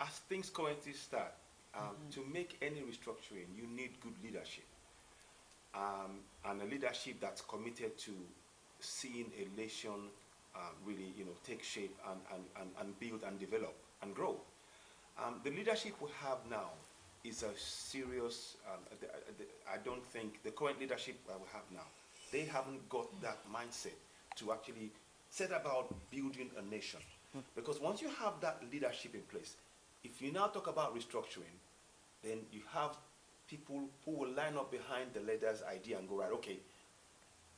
as things currently start, to make any restructuring, you need good leadership. And a leadership that's committed to seeing a nation really, take shape and build and develop and grow. The leadership we have now is a serious, I don't think the current leadership that we have now, they haven't got that mindset to actually set about building a nation. Because once you have that leadership in place, if you now talk about restructuring, then you have people who will line up behind the leader's idea and go, right, okay,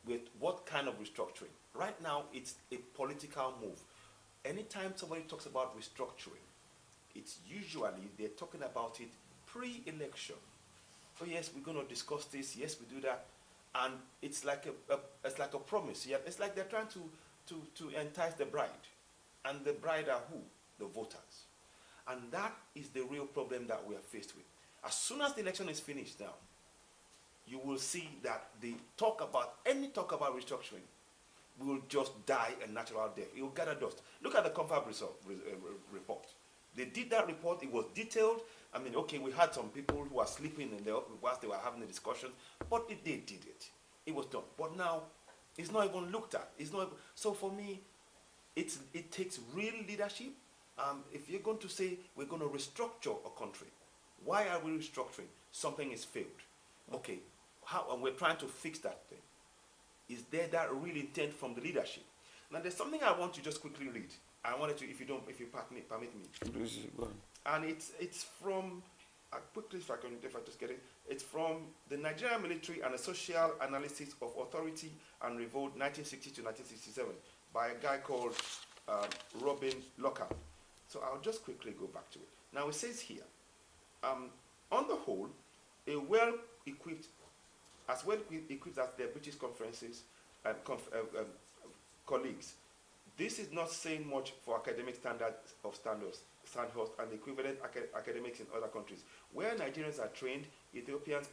with what kind of restructuring? Right now, it's a political move. Anytime somebody talks about restructuring, it's usually they're talking about it pre-election. Oh yes, we're going to discuss this. Yes, we do that, and it's like a promise. Yeah, it's like they're trying to entice the bride, and the bride are who? The voters, and that is the real problem that we are faced with. As soon as the election is finished now, you will see that the any talk about restructuring will just die a natural death. It will gather dust. Look at the confab report. They did that report. It was detailed. I mean, okay, we had some people who were sleeping whilst they were having the discussion, but they did it. It was done. But now, it's not even looked at. It's not. So for me, it takes real leadership. If you're going to say we're going to restructure a country, why are we restructuring? Something is failed. Okay, how? And we're trying to fix that thing. Is there that real intent from the leadership? Now, there's something I want to just quickly read. I wanted to, if you permit me. Please, go on. And it's from, quickly if I just get it, it's from the Nigerian Military and a Social Analysis of Authority and Revolt 1960 to 1967 by a guy called Robin Lockhart. So I'll just quickly go back to it. Now it says here, on the whole, a well-equipped as their British conferences and colleagues, this is not saying much for academic standards of Sandhurst and equivalent academics in other countries. Where Nigerians are trained, Ethiopians,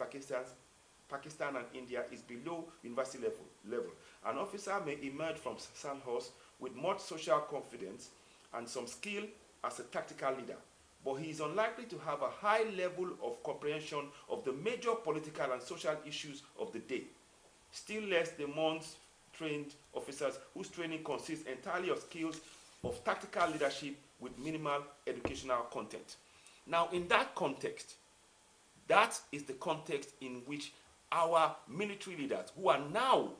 Pakistan and India is below university level. An officer may emerge from Sandhurst with much social confidence and some skill as a tactical leader, but he is unlikely to have a high level of comprehension of the major political and social issues of the day. Still less the trained officers whose training consists entirely of skills of tactical leadership with minimal educational content. Now, in that context, that is the context in which our military leaders, who are now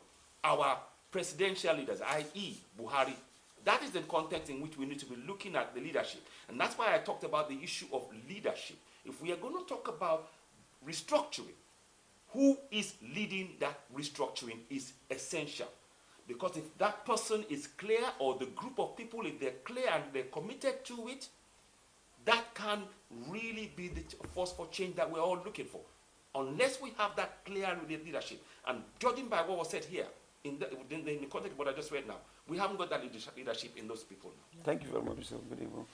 our presidential leaders, i.e. Buhari, that is the context in which we need to be looking at the leadership. And that's why I talked about the issue of leadership. If we are going to talk about restructuring, who is leading that restructuring is essential. Because if that person is clear, or the group of people, if they're clear and they're committed to it, that can really be the force for change that we're all looking for. Unless we have that clear leadership. And judging by what was said here, in the context of what I just read now, we haven't got that leadership in those people now. Thank you very much, Mr. Good evening.